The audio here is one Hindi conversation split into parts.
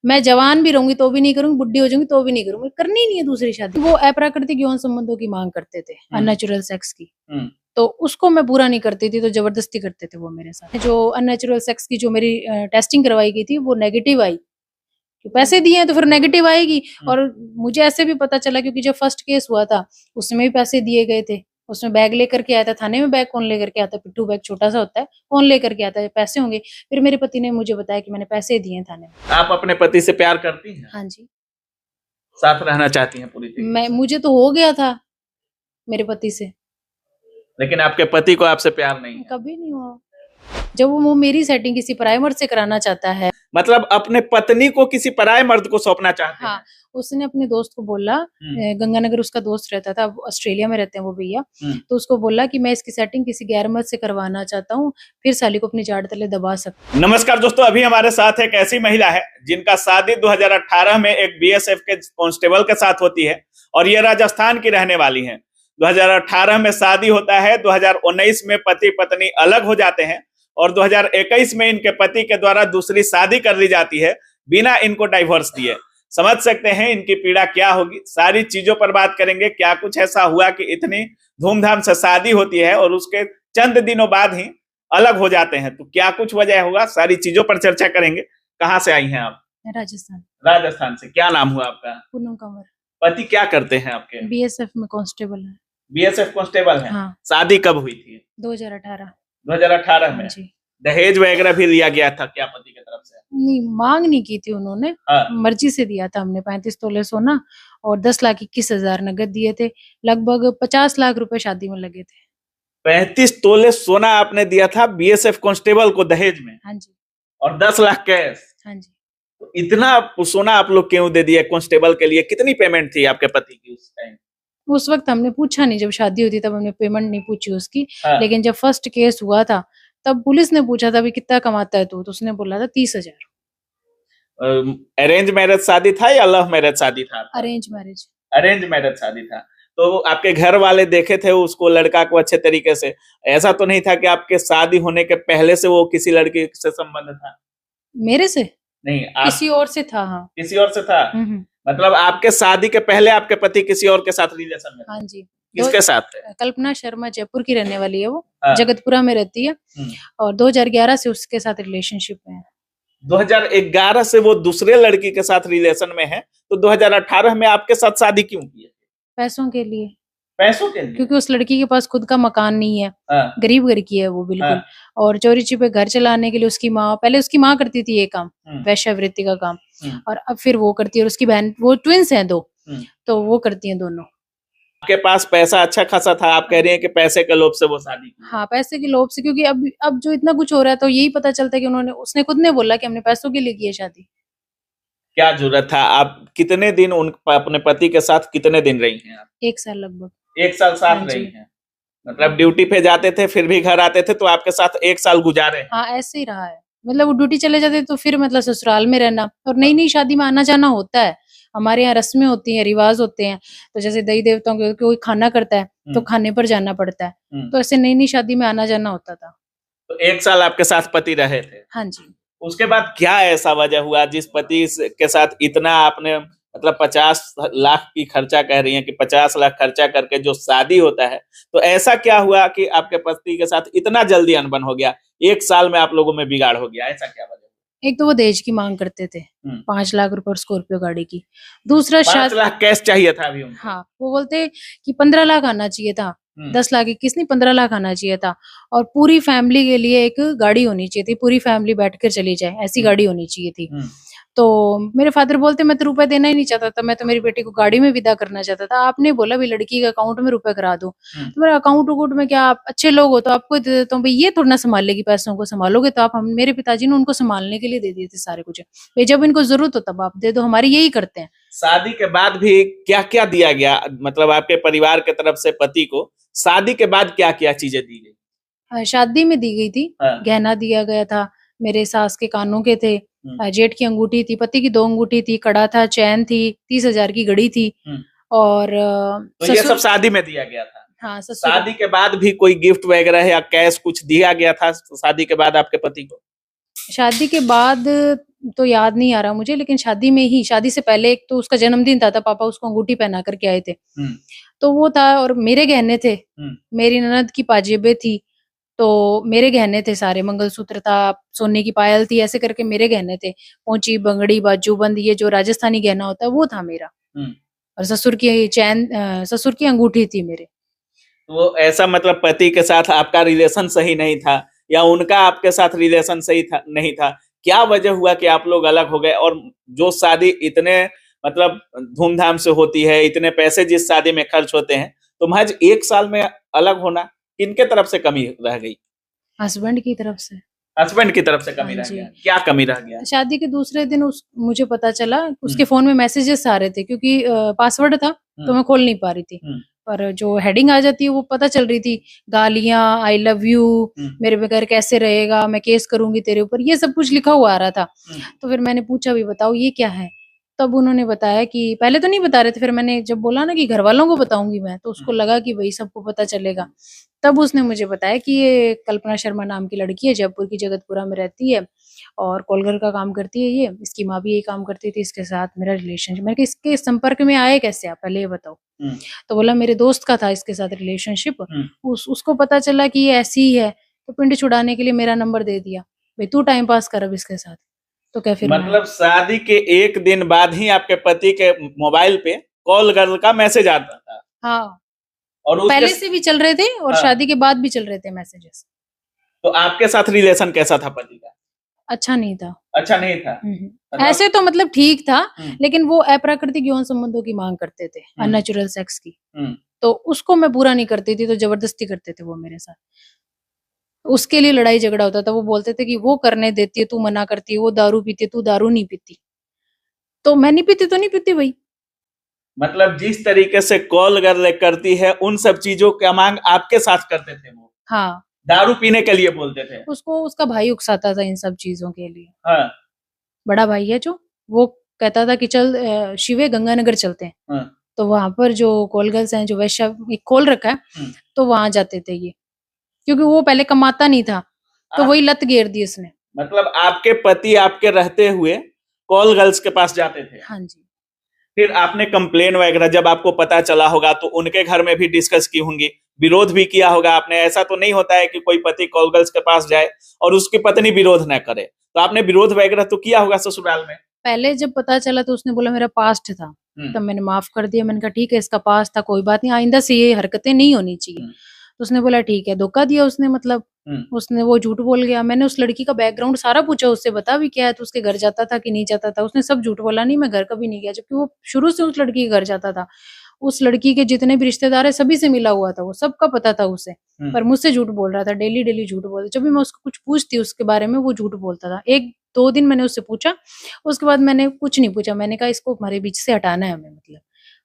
मैं जवान भी रहूंगी तो भी नहीं करूंगी, बुढ़ी हो जाऊंगी तो भी नहीं करूंगी, करनी ही नहीं है दूसरी शादी। वो अप्राकृतिक यौन संबंधों की मांग करते थे, अननेचुरल सेक्स की, तो उसको मैं पूरा नहीं करती थी, तो जबरदस्ती करते थे वो मेरे साथ। जो अननेचुरल सेक्स की जो मेरी टेस्टिंग करवाई गई थी वो नेगेटिव आई, तो पैसे दिए हैं तो फिर नेगेटिव आएगी। और मुझे ऐसे भी पता चला, क्योंकि जब फर्स्ट केस हुआ था उसमें भी पैसे दिए गए थे, उसमें बैग लेकर के आया था थाने में। बैग कौन लेकर के आता है? पिट्ठू बैग छोटा सा होता है, कौन लेकर के आता है? पैसे होंगे। फिर मेरे पति ने मुझे बताया कि मैंने पैसे दिए हैं थाने में। आप अपने पति से प्यार करती हैं? हाँ जी, साथ रहना चाहती हैं पूरी तरीके मैं से? मुझे तो हो गया था मेरे पति से, लेकिन आपके पति को आपसे प्यार नहीं है? कभी नहीं हुआ। जब वो मेरी सेटिंग किसी प्राइमर से कराना चाहता है, मतलब अपने पत्नी को किसी पराये मर्द को सौंपना चाहते हाँ, हैं? उसने अपने दोस्त को बोला, गंगानगर उसका दोस्त रहता था, ऑस्ट्रेलिया में रहते हैं वो भैया, तो उसको बोला कि मैं इसकी सेटिंग किसी गैर मर्द से करवाना चाहता हूँ, फिर साली को अपनी जाड़ तले दबा सकता। नमस्कार दोस्तों, अभी हमारे साथ एक ऐसी महिला है जिनका शादी 2018 में एक बीएसएफ के कांस्टेबल के साथ होती है और ये राजस्थान की रहने वाली है। 2018 में शादी होता है, 2019 में पति पत्नी अलग हो जाते हैं और 2021 में इनके पति के द्वारा दूसरी शादी कर ली जाती है बिना इनको डाइवोर्स दिए। समझ सकते हैं इनकी पीड़ा क्या होगी। सारी चीजों पर बात करेंगे, क्या कुछ ऐसा हुआ कि इतनी धूमधाम से शादी होती है और उसके चंद दिनों बाद ही अलग हो जाते हैं, तो क्या कुछ वजह होगा, सारी चीजों पर चर्चा करेंगे। कहाँ से आई हैं आप? राजस्थान। राजस्थान से। क्या नाम हुआ आपका? पूनम कंवर। पति क्या करते हैं आपके? बीएसएफ में कांस्टेबल है। बीएसएफ कांस्टेबल है। हाँ। शादी कब हुई थी? 2018। 2018 में। दहेज वगैरह भी लिया गया था क्या पति की तरफ से? नहीं, मांग नहीं की थी उन्होंने, हाँ। मर्जी से दिया था हमने। 35 तोले सोना और 10,21,000 नगद दिए थे। लगभग 50 लाख रुपए शादी में लगे थे। 35 तोले सोना आपने दिया था बीएसएफ कांस्टेबल को दहेज में? हाँ जी। और 10 लाख कैश? हाँ जी। तो इतना सोना आप लोग क्यों दे दिए कांस्टेबल के लिए? कितनी पेमेंट थी आपके पति की उस टाइम? उस वक्त हमने पूछा नहीं, जब शादी हुई थी तब हमने पेमेंट नहीं पूछी उसकी। हाँ। लेकिन जब फर्स्ट केस हुआ था तब पुलिस ने पूछा था, भी कितना कमाता है तू, तो उसने बोला था 30,000। अरेंज मैरिज शादी था या लव मैरिज शादी था? Arrange marriage. अरेंज मैरिज शादी था। तो आपके घर वाले देखे थे उसको, लड़का को अच्छे तरीके से? ऐसा तो नहीं था कि आपके शादी होने के पहले से वो किसी लड़की से संबंध था? मेरे से नहीं, किसी और से था। हाँ, किसी और से था। मतलब आपके शादी के पहले आपके पति किसी और के साथ रिलेशन में? हाँ जी। किसके साथ थे? कल्पना शर्मा, जयपुर की रहने वाली है वो। हाँ। जगतपुरा में रहती है और 2011 से उसके साथ रिलेशनशिप में है। 2011 से वो दूसरे लड़की के साथ रिलेशन में है, तो 2018 में आपके साथ शादी क्यों की है? पैसों के लिए। पैसों के लिए? क्योंकि उस लड़की के पास खुद का मकान नहीं है। हाँ। गरीब घर की है वो बिल्कुल। हाँ। और चोरी छिपे घर चलाने के लिए उसकी माँ, पहले उसकी माँ करती थी ये काम, वैश्यावृत्ति का काम, और अब फिर वो करती है। और उसकी बहन, वो ट्विंस हैं 2, तो वो करती हैं दोनों। आपके पास पैसा अच्छा खासा था, आप कह रही हैं कि पैसे के लोभ से वो शादी की? हाँ, पैसे के लोभ से, क्योंकि अब जो इतना कुछ हो रहा है तो यही पता चलता है कि उसने खुद ने बोला कि हमने पैसों के लिए की है शादी। क्या जरूरत था? आप कितने दिन अपने पति के साथ कितने दिन रही हैं आप? 1 साल लगभग। 1 साल साथ रही हैं? मतलब ड्यूटी पे जाते थे फिर भी घर आते थे, तो आपके साथ 1 साल गुजारे? हाँ, ऐसे ही रहा है। मतलब वो ड्यूटी चले जाते तो फिर मतलब ससुराल में रहना, और नई नई शादी में आना जाना होता है। हमारे यहाँ रस्में होती हैं, रिवाज होते हैं, तो जैसे दही देवताओं के कोई खाना करता है तो खाने पर जाना पड़ता है, तो ऐसे नई नई शादी में आना जाना होता था। तो 1 साल आपके साथ पति रहे थे? हाँ जी। उसके बाद क्या ऐसा वजह हुआ जिस पति के साथ इतना आपने, मतलब 50 लाख की खर्चा कह रही हैं कि 50 लाख खर्चा करके जो शादी होता है, तो ऐसा क्या हुआ कि आपके पति के साथ इतना जल्दी अनबन हो गया? 1 साल में आप लोगों में बिगाड़ हो गया, ऐसा क्या वजह? एक तो वो दहेज की मांग करते थे, 5 लाख रुपए और स्कॉर्पियो गाड़ी की। दूसरा 5 लाख कैश चाहिए था अभी उनको? हाँ, वो बोलते कि 15 लाख आना चाहिए था। 10 लाख 21 नहीं, 15 लाख आना चाहिए था। और पूरी फैमिली के लिए एक गाड़ी होनी चाहिए थी, पूरी फैमिली बैठ कर चली जाए, ऐसी गाड़ी होनी चाहिए थी। तो मेरे फादर बोलते मैं तो रुपए देना ही नहीं चाहता था, मैं तो मेरी बेटी को गाड़ी में विदा करना चाहता था। आपने बोला भी लड़की के अकाउंट में रुपए करा दो, तो मेरा अकाउंट उकाउंट में क्या, आप अच्छे लोग हो तो आपको दे देता हूँ भाई, ये थोड़ा ना संभाल लेगी, पैसों को संभालोगे तो आप। हम, मेरे पिताजी ने उनको संभालने के लिए दे दिए थे सारे कुछ, भाई जब इनको जरूरत हो तब आप दे दो, हमारी यही करते हैं। शादी के बाद भी क्या क्या दिया गया, मतलब आपके परिवार की तरफ से पति को शादी के बाद क्या क्या चीजें दी गई? शादी में दी गई थी, गहना दिया गया था, मेरे सास के कानों के थे, जेठ की अंगूठी थी, पति की 2 अंगूठी थी, कड़ा था, चैन थी, 30,000 की घड़ी थी। और तो ये सब शादी में दिया गया था? हाँ, शादी के बाद भी कोई गिफ्ट वगैरह या कैश कुछ दिया गया था शादी के बाद आपके पति को? शादी के बाद तो याद नहीं आ रहा मुझे, लेकिन शादी में ही, शादी से पहले एक तो उसका जन्मदिन था, पापा उसको अंगूठी पहना करके आए थे, तो वो था। और मेरे गहने थे, मेरी ननद की पाजेबे थी, तो मेरे गहने थे सारे, मंगलसूत्र था, सोने की पायल थी, ऐसे करके मेरे गहने थे, पोंची, बंगड़ी, बाजूबंद, ये जो राजस्थानी गहना होता है वो था मेरा। और ससुर की चैन, ससुर की अंगूठी थी मेरे। तो ऐसा मतलब पति के साथ आपका रिलेशन सही नहीं था, या उनका आपके साथ रिलेशन सही था नहीं था? क्या वजह हुआ कि आप लोग अलग हो गए? और जो शादी इतने मतलब धूमधाम से होती है, इतने पैसे जिस शादी में खर्च होते हैं, तो महज 1 साल में अलग होना किनके तरफ से कमी रह गई? हस्बैंड की तरफ से। हस्बैंड की तरफ से कमी रह गया? क्या कमी रह गया? शादी के दूसरे दिन मुझे पता चला, उसके फोन में मैसेजेस आ रहे थे, क्योंकि पासवर्ड था तो मैं खोल नहीं पा रही थी, पर जो हेडिंग आ जाती है वो पता चल रही थी, गालियां, आई लव यू, मेरे बगैर कैसे रहेगा, मैं केस करूंगी तेरे ऊपर, ये सब कुछ लिखा हुआ आ रहा था। तो फिर मैंने पूछा भी, बताओ ये क्या है? तब उन्होंने बताया कि, पहले तो नहीं बता रहे थे, फिर मैंने जब बोला ना कि घर वालों को बताऊंगी मैं, तो उसको लगा कि वही सबको पता चलेगा। तब उसने मुझे बताया कि ये कल्पना शर्मा नाम की लड़की है, जयपुर की जगतपुरा में रहती है और कॉलगर का काम करती है, ये इसकी माँ भी यही काम करती थी, इसके साथ मेरा रिलेशनशिप। मैंने कहा इसके संपर्क में आए कैसे आप, पहले ये बताओ। तो बोला मेरे दोस्त का था इसके साथ रिलेशनशिप, उसको पता चला कि ये ऐसी ही है, तो पिंड छुड़ाने के लिए मेरा नंबर दे दिया, भाई तू टाइम पास कर अब इसके साथ। तो क्या फिर मतलब शादी के 1 दिन बाद ही आपके पति के मोबाइल पे कॉल गर्ल का मैसेज आता था? हाँ, और पहले से भी चल रहे थे और शादी के बाद भी चल रहे थे मैसेजेस। तो आपके साथ रिलेशन कैसा था पति का? अच्छा नहीं था। अच्छा नहीं था? ऐसे तो मतलब ठीक था, लेकिन वो अप्राकृतिक यौन संबंधों की मांग करते थे, अननेचुरल सेक्स की, तो उसको मैं पूरा नहीं करती थी, तो जबरदस्ती करते थे वो मेरे साथ। उसके लिए लड़ाई झगड़ा होता था, वो बोलते थे कि वो करने देती है, तू मना करती है, वो दारू पीती है, तू दारू नहीं पीती, तो मैं नहीं पीती तो नहीं पीती भाई। मतलब जिस तरीके से कॉल गर्ल करती है, उन सब चीजों का मांग आपके साथ करते थे वो? हाँ, दारू पीने के लिए बोलते थे? उसको उसका भाई उकसाता था इन सब चीजों के लिए। हाँ। बड़ा भाई है जो, वो कहता था कि चल शिवे गंगानगर चलते हैं। हाँ। तो वहां पर जो कॉल गर्ल्स हैं, जो वैश्या खोल रखा है, तो वहां जाते थे ये, क्योंकि वो पहले कमाता नहीं था, तो वही लत घेर दी उसने। मतलब आपके पति आपके रहते हुए कॉल गर्ल्स के पास जाते थे? हाँ जी। फिर आपने कंप्लेन वगैरह जब आपको पता चला होगा तो उनके घर में भी डिस्कस की होंगी, विरोध भी किया होगा आपने? ऐसा तो नहीं होता है कि कोई पति कॉल गर्ल्स के पास जाए और उसकी पत्नी विरोध न करे, तो आपने विरोध वगैरह तो किया होगा ससुराल में? पहले जब पता चला तो उसने बोला मेरा पास्ट था, तब मैंने माफ कर दिया। मैंने कहा ठीक है, इसका पास्ट था, कोई बात नहीं, आइंदा से ये हरकतें नहीं होनी चाहिए। तो उसने बोला ठीक है, धोखा दिया उसने, मतलब उसने वो झूठ बोल गया। मैंने उस लड़की का बैकग्राउंड सारा पूछा उससे, बता भी क्या है, तो उसके घर जाता था कि नहीं जाता था, उसने सब झूठ बोला, नहीं मैं घर कभी नहीं गया, जबकि वो शुरू से उस लड़की के घर जाता था। उस लड़की के जितने भी रिश्तेदार है सभी से मिला हुआ था, वो सबका पता था उसे, पर मुझसे झूठ बोल रहा था, डेली डेली झूठ बोलता। जब भी मैं उसको कुछ पूछती उसके बारे में, वो झूठ बोलता था। 1-2 दिन मैंने उससे पूछा, उसके बाद मैंने कुछ नहीं पूछा। मैंने कहा इसको हमारे बीच से हटाना है, हमें मतलब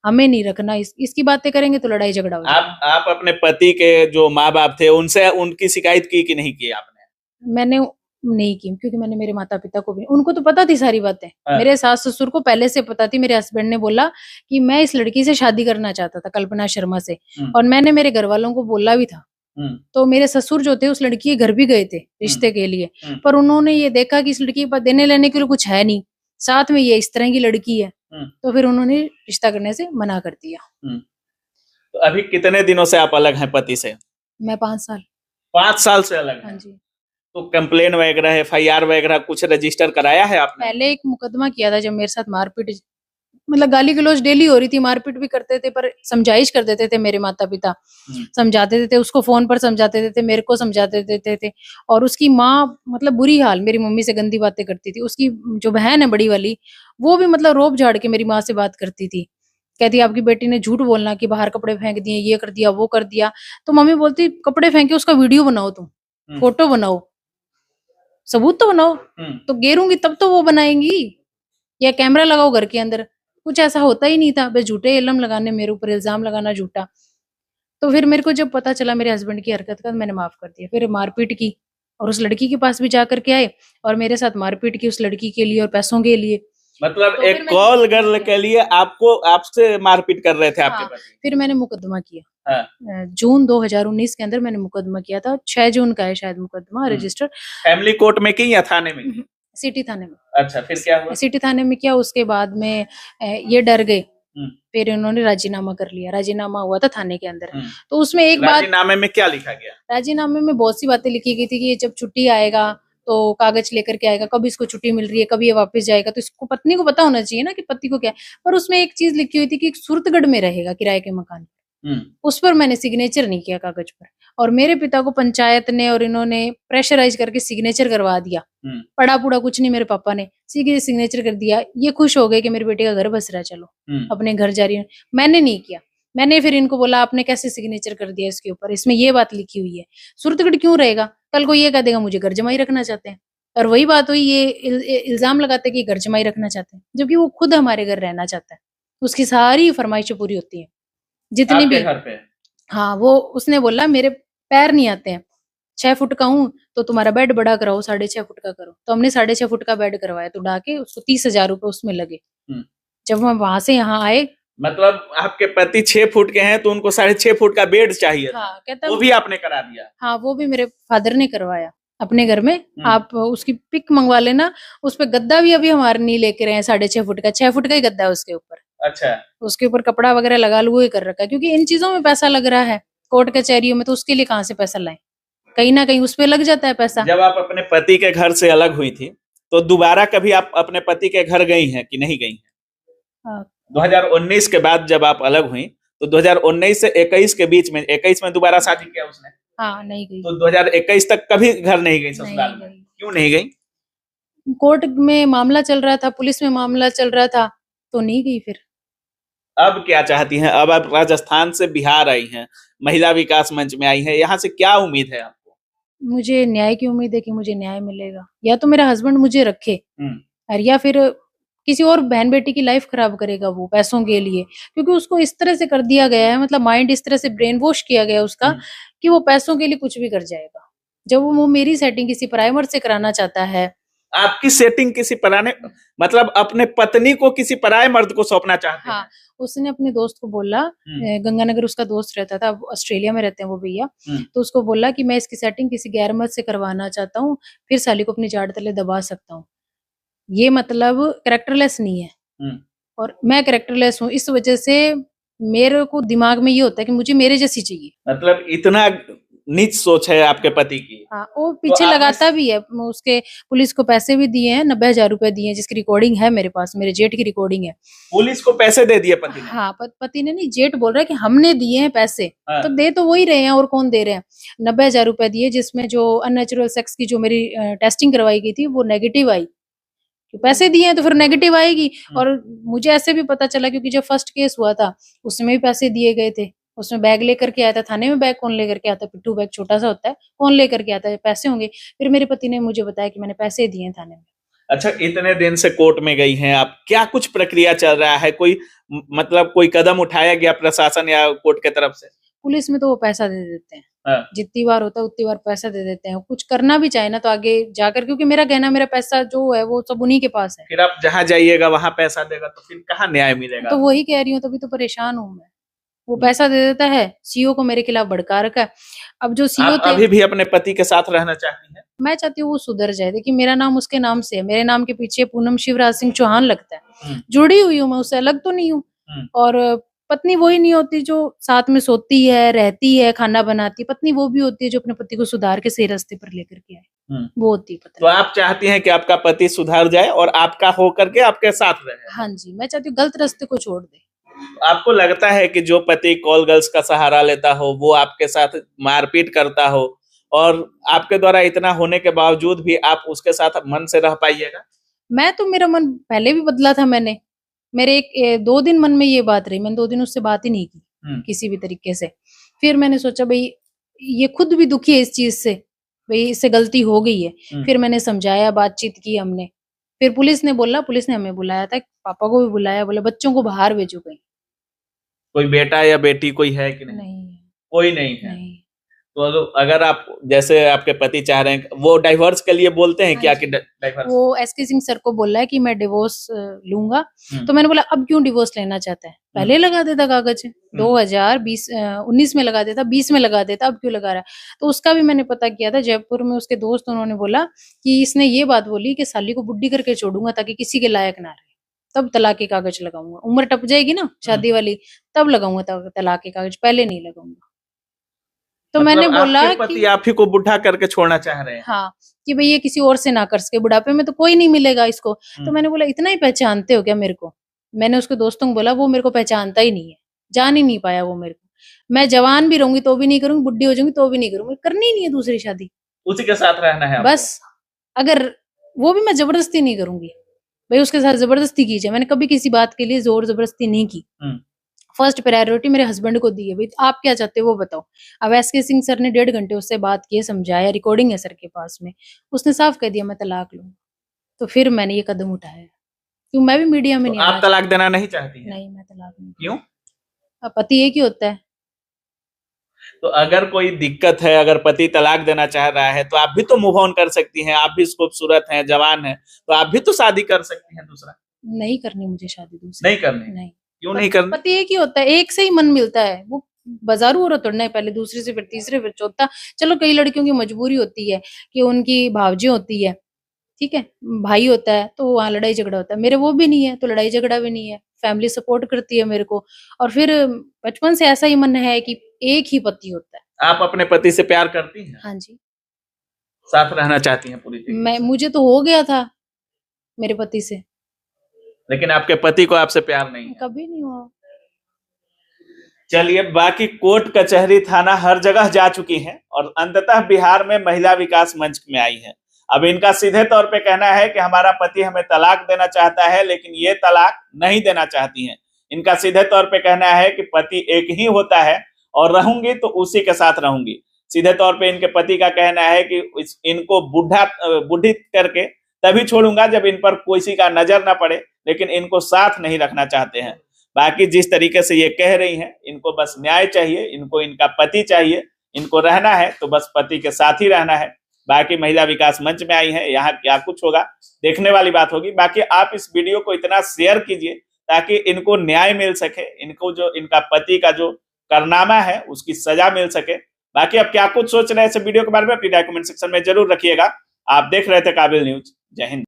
हमें नहीं रखना, इसकी बातें करेंगे तो लड़ाई झगड़ा हो जाएगा। आप अपने पति के जो माँ बाप थे उनसे उनकी शिकायत की कि नहीं की आपने? मैंने नहीं की, क्योंकि मैंने मेरे माता पिता को भी, उनको तो पता थी सारी बातें। मेरे सास ससुर को पहले से पता थी। मेरे हस्बैंड ने बोला कि मैं इस लड़की से शादी करना चाहता था, कल्पना शर्मा से, और मैंने मेरे घर वालों को बोला भी था। तो मेरे ससुर जो थे उस लड़की के घर भी गए थे रिश्ते के लिए, पर उन्होंने ये देखा कि इस लड़की के पास देने लेने के लिए कुछ है नहीं, साथ में ये इस तरह की लड़की है, तो फिर उन्होंने रिश्ता करने से मना कर दिया। तो अभी कितने दिनों से आप अलग हैं पति से? मैं 5 साल। 5 साल से अलग हैं? हाँ जी। तो कंप्लेन वगैरह, FIR वगैरह कुछ रजिस्टर कराया है आपने? पहले एक मुकदमा किया था, जब मेरे साथ मारपीट, मतलब गाली गलौज डेली हो रही थी, मारपीट भी करते थे, पर समझाइश कर देते थे मेरे माता पिता, समझाते थे, उसको फोन पर समझाते थे, मेरे को समझाते थे। और उसकी माँ मतलब बुरी हाल, मेरी मम्मी से गंदी बातें करती थी। उसकी जो बहन है बड़ी वाली, वो भी मतलब रोब झाड़ के मेरी माँ से बात करती थी, कहती आपकी बेटी ने झूठ बोलना कि बाहर कपड़े फेंक दिए, ये कर दिया, वो कर दिया। तो मम्मी बोलती कपड़े फेंके उसका वीडियो बनाओ, तुम फोटो बनाओ, सबूत तो बनाओ। तो गेरूंगी तब तो वो बनाएंगी, या कैमरा लगाओ घर के अंदर। कुछ ऐसा होता ही नहीं था, बस झूठे इल्म लगाने, मेरे ऊपर इल्जाम लगाना झूठा। तो फिर मेरे को जब पता चला मेरे हस्बैंड की हरकत का, मैंने माफ कर दिया। फिर मारपीट की और उस लड़की के पास भी जा करके आए और मेरे साथ मारपीट की उस लड़की के लिए और पैसों के लिए। मतलब तो एक फिर मैंने कॉल मुकदमा गर्ल किया। के लिए आपसे मारपीट कर रहे थे आपके हाँ, पति? फिर मैंने मुकदमा किया। हाँ। जून 2019 के अंदर मैंने मुकदमा किया था। 6 जून का है शायद मुकदमा रजिस्टर। फैमिली कोर्ट में की या थाने में की? सिटी थाने में। अच्छा, फिर क्या हुआ? सिटी थाने में किया। उसके बाद में ये डर गए, हम्म, फिर इन्होंने राजीनामा कर लिया। राजीनामा हुआ था थाने के अंदर। हम्म। तो उसमें एक बात, राजीनामे में क्या लिखा गया? राजीनामे में बहुत सी बातें लिखी गई थी कि ये जब छुट्टी आएगा तो कागज लेकर के आएगा, कभी इसको छुट्टी मिल रही है, कभी ये वापस जाएगा, तो इसको पत्नी को पता होना चाहिए ना कि पति को क्या है। पर उसमें एक चीज लिखी हुई थी कि सुरतगढ़ में रहेगा किराए के मकान। उस पर मैंने सिग्नेचर नहीं किया कागज पर, और मेरे पिता को पंचायत ने और इन्होंने प्रेशराइज करके सिग्नेचर करवा दिया। पढ़ा पूढ़ा कुछ नहीं, मेरे पापा ने सीधे सिग्नेचर कर दिया। ये खुश हो गए कि मेरे बेटे का घर बस रहा, चलो अपने घर जा रही है। मैंने नहीं किया। मैंने फिर इनको बोला आपने कैसे सिग्नेचर कर दिया इसके ऊपर, इसमें ये बात लिखी हुई है। सुरतगढ़ क्यों रहेगा? कल को ये कह देगा मुझे घर जमाई रखना चाहते हैं, और वही बात हुई, ये इल्जाम लगाते कि घर जमाई रखना चाहते हैं, जबकि वो खुद हमारे घर रहना चाहता है। उसकी सारी फरमाइशें पूरी होती है जितनी आपके भी। घर पे? हाँ, वो उसने बोला मेरे पैर नहीं आते हैं, 6 फुट का हूँ तो तुम्हारा बेड बड़ा कराओ, 6.5 फुट का करो। तो हमने 6.5 फुट का बेड करवाया, तो उड़ा के उसको 30,000 रुपए उसमें लगे। जब हम वहां से यहाँ आए, मतलब आपके पति 6 फुट के हैं तो उनको 6.5 फुट का बेड चाहिए था। हाँ कहता वो भी आपने करा दिया? हाँ, वो भी मेरे फादर ने करवाया अपने घर में। आप उसकी पिक मंगवा लेना। उस पे गद्दा भी अभी हमारे नहीं लेके रहे हैं 6.5 फुट का, 6 फुट का ही गद्दा है उसके ऊपर। अच्छा। उसके ऊपर कपड़ा वगैरह लगा लुआ ही कर रखा है, क्योंकि इन चीजों में पैसा लग रहा है कोर्ट कचहरियों में, तो उसके लिए कहाँ से पैसा लाएं? कहीं ना कहीं उस पे लग जाता है पैसा। जब आप अपने पति के घर से अलग हुई थी तो दोबारा कभी आप अपने पति के घर गई हैं कि नहीं गई हैं? हाँ, 2019 के बाद जब आप अलग हुई तो 2019 से 21 के बीच में, 21 में दोबारा शादी किया उसने, हाँ नहीं गई। तो 2021 तक कभी घर नहीं गई ससुराल नहीं में? गई। क्यों नहीं गई? कोर्ट में मामला चल रहा था, पुलिस में मामला चल रहा था, तो नहीं गई फिर। अब क्या चाहती हैं? अब आप राजस्थान से बिहार आई हैं, महिला विकास मंच में आई हैं, यहाँ से क्या उम्मीद है आपको? मुझे न्याय की उम्मीद है कि मुझे न्याय मिलेगा, या तो मेरा हस्बैंड मुझे रखे, और या फिर किसी और बहन बेटी की लाइफ खराब करेगा वो पैसों के लिए, क्योंकि उसको इस तरह से कर दिया गया है, मतलब माइंड इस तरह से ब्रेन वॉश किया गया उसका कि वो पैसों के लिए कुछ भी कर जाएगा। जब वो मेरी सेटिंग किसी प्राइमर से कराना चाहता है। आपकी सेटिंग किसी पराने, मतलब अपने पत्नी को किसी पराये मर्द को सौंपना चाहते हैं? हाँ, उसने अपने दोस्त को बोला, गंगानगर उसका दोस्त रहता था, ऑस्ट्रेलिया में रहते हैं वो भैया, तो उसको बोला कि मैं इसकी सेटिंग किसी गैर मर्द से करवाना चाहता हूँ, फिर साली को अपनी जाड़ तले दबा सकता हूँ। ये मतलब कैरेक्टरलेस नहीं है, और मैं कैरेक्टरलेस हूँ, इस वजह से मेरे को दिमाग में ये होता है कि मुझे मेरे जैसी चाहिए। मतलब इतना नीच सोच है आपके पति की? हाँ, वो पीछे तो लगाता भी है। उसके पुलिस को पैसे भी दिए हैं, 90,000 रुपए दिए हैं, जिसकी रिकॉर्डिंग है मेरे पास, मेरे जेठ की रिकॉर्डिंग है। पुलिस को पैसे दे दिए पति ने? हाँ, पति ने नहीं, जेठ बोल रहा है कि हमने दिए हैं पैसे। हाँ। तो दे तो वही रहे हैं, और कौन दे रहे हैं। 90,000 रुपए दिए, जिसमें जो अननेचुरल सेक्स की जो मेरी टेस्टिंग करवाई गई थी वो नेगेटिव आई। तो पैसे दिए हैं तो फिर नेगेटिव आएगी। और मुझे ऐसे भी पता चला, क्योंकि जब फर्स्ट केस हुआ था उसमें भी पैसे दिए गए थे। उसमें बैग लेकर के आया था थाने में। बैग कौन लेकर के आता है? पिट्ठू बैग छोटा सा होता है, कौन लेकर के आता है? पैसे होंगे। फिर मेरे पति ने मुझे बताया कि मैंने पैसे दिए हैं थाने में। अच्छा, इतने दिन से कोर्ट में गई हैं आप, क्या कुछ प्रक्रिया चल रहा है? कोई मतलब कोई कदम उठाया गया प्रशासन या कोर्ट के तरफ से? पुलिस में तो वो पैसा दे देते हैं। हाँ। जितनी बार होता है उतनी बार पैसा दे देते हैं। कुछ करना भी चाहे ना तो आगे जाकर, क्योंकि मेरा गहना मेरा पैसा जो है वो सब उन्हीं के पास है। फिर आप जहां जाइएगा वहां पैसा देगा तो फिर कहाँ न्याय मिलेगा? तो वही कह रही हूँ, तभी तो परेशान हूँ मैं। वो पैसा दे देता है, सीओ को मेरे खिलाफ भड़का रखा है। अब जो सीओ आप अभी भी अपने पति के साथ रहना चाहती हैं? मैं चाहती हूँ वो सुधर जाए। देखिए, मेरा नाम उसके नाम से है, मेरे नाम के पीछे पूनम शिवराज सिंह चौहान लगता है। जुड़ी हुई हूँ मैं उससे, अलग तो नहीं हूँ। और पत्नी वही नहीं होती जो साथ में सोती है, रहती है, खाना बनाती है। पत्नी वो भी होती है जो अपने पति को सुधार के सही रास्ते पर लेकर के आए, वो होती है पत्नी। तो आप चाहती हैं कि आपका पति सुधर जाए और आपका होकर के आपके साथ रहे? हाँ जी, मैं चाहती हूँ गलत रास्ते को छोड़ दे। आपको लगता है कि जो पति कॉल गर्ल्स का सहारा लेता हो, वो आपके साथ मारपीट करता हो, और आपके द्वारा इतना होने के बावजूद भी आप उसके साथ मन से रह पाइएगा? मैं तो, मेरा मन पहले भी बदला था। मेरे 2 दिन मन में ये बात रही। मैंने 2 दिन उससे बात ही नहीं की किसी भी तरीके से। फिर मैंने सोचा भाई ये खुद भी दुखी है इस चीज से, भाई इससे गलती हो गई है। फिर मैंने समझाया, बातचीत की हमने। फिर पुलिस ने हमें बुलाया था, पापा को भी बुलाया, बोले बच्चों को बाहर भेजो कहीं। कोई बेटा या बेटी कोई है कि नहीं? नहीं, कोई नहीं है। नहीं। तो अगर आप जैसे आपके पति चाह रहे हैं, वो डाइवोर्स के लिए बोलते हैं क्या कि डाइवोर्स? वो एसके सिंह सर को बोला है कि मैं डिवोर्स लूंगा। तो मैंने बोला अब क्यों डिवोर्स लेना चाहता है, पहले लगा देता कागज 2019 में लगा देता, 20 में लगा देता, अब क्यों लगा रहा है। तो उसका भी मैंने पता किया था जयपुर में, उसके दोस्त उन्होंने बोला कि इसने ये बात बोली कि साली को बुड्ढी करके छोड़ूंगा ताकि किसी के लायक ना रहे, तब तलाक के कागज लगाऊंगा, उम्र टप जाएगी ना शादी वाली, तब लगाऊंगा तलाक के कागज, पहले नहीं लगाऊंगा। तो मैंने बोला आपके पति आप ही को बुढ़ा करके छोड़ना चाह रहे हैं? हाँ, कि भाई ये किसी और से ना कर सके, बुढ़ापे में तो कोई नहीं मिलेगा इसको। तो मैंने बोला इतना ही पहचानते हो क्या मेरे को? मैंने उसके दोस्तों को बोला वो मेरे को पहचानता ही नहीं है, जान ही नहीं पाया वो मेरे को। मैं जवान भी रहूंगी तो भी नहीं करूंगी, बुढ़ी हो जाऊंगी तो भी नहीं करूंगी, करनी ही नहीं है दूसरी शादी, उसी के साथ रहना है आपको। बस। अगर वो भी मैं जबरदस्ती नहीं करूंगी, भाई उसके साथ जबरदस्ती कीजिए, मैंने कभी किसी बात के लिए जोर जबरदस्ती नहीं की। फर्स्ट प्रायोरिटी मेरे हस्बैंड को दी है, भाई आप क्या चाहते हो वो बताओ। अब एसके सिंह सर ने 1.5 घंटे उससे बात की, समझाया, रिकॉर्डिंग है सर के पास में, उसने साफ कह दिया मैं तलाक लूंगा। तो फिर मैंने ये कदम उठाया, क्यों मैं भी मीडिया में तो नहीं आप तलाक देना नहीं चाहती हैं? नहीं, मैं तलाक नहीं। क्यों? अब पति एक ही होता है। तो अगर कोई दिक्कत है, अगर पति तलाक देना चाह रहा है तो आप भी तो मूव ऑन कर सकती हैं, आप भी खूबसूरत हैं, जवान हैं, तो आप भी तो शादी कर सकती हैं दूसरा। नहीं करनी मुझे शादी दूसरी, नहीं करनी? नहीं। क्यों नहीं करनी? पति एक ही होता है, एक से ही मन मिलता है, वो बाजारू औरत तोड़ना है, पहले दूसरे से फिर तीसरे फिर चौथा। चलो कई लड़कियों की मजबूरी होती है कि उनकी भावजी होती है, ठीक है, भाई होता है, तो वहां लड़ाई झगड़ा होता है। मेरे वो भी नहीं है तो लड़ाई झगड़ा भी नहीं है, फैमिली सपोर्ट करती है मेरे को। और फिर बचपन से ऐसा ही मन है कि एक ही पति होता है। आप अपने पति से प्यार करती हैं? हाँ जी, साथ रहना चाहती हैं पूरी जिंदगी? मुझे तो हो गया था मेरे पति से, लेकिन आपके पति को आपसे प्यार नहीं है? कभी नहीं हुआ। चलिए, बाकी कोर्ट कचहरी थाना हर जगह जा चुकी हैं और अंततः बिहार में महिला विकास मंच में आई है। अब इनका सीधे तौर पे कहना है कि हमारा पति हमें तलाक देना चाहता है, लेकिन ये तलाक नहीं देना चाहती हैं। इनका सीधे तौर पे कहना है कि पति एक ही होता है और रहूंगी तो उसी के साथ रहूंगी। सीधे तौर पे इनके पति का कहना है कि इनको बुढ़ी करके तभी छोड़ूंगा जब इन पर किसी का नजर ना पड़े, लेकिन इनको साथ नहीं रखना चाहते हैं। बाकी जिस तरीके से ये कह रही हैं, इनको बस न्याय चाहिए, इनको इनका पति चाहिए, इनको रहना है तो बस पति के साथ ही रहना है। बाकी महिला विकास मंच में आई है, यहाँ क्या कुछ होगा देखने वाली बात होगी। बाकी आप इस वीडियो को इतना शेयर कीजिए ताकि इनको न्याय मिल सके, इनको जो इनका पति का जो कारनामा है उसकी सजा मिल सके। बाकी आप क्या कुछ सोच रहे हैं इस वीडियो के बारे में अपनी राय कमेंट सेक्शन में जरूर रखिएगा। आप देख रहे थे काबिल न्यूज। जय हिंद।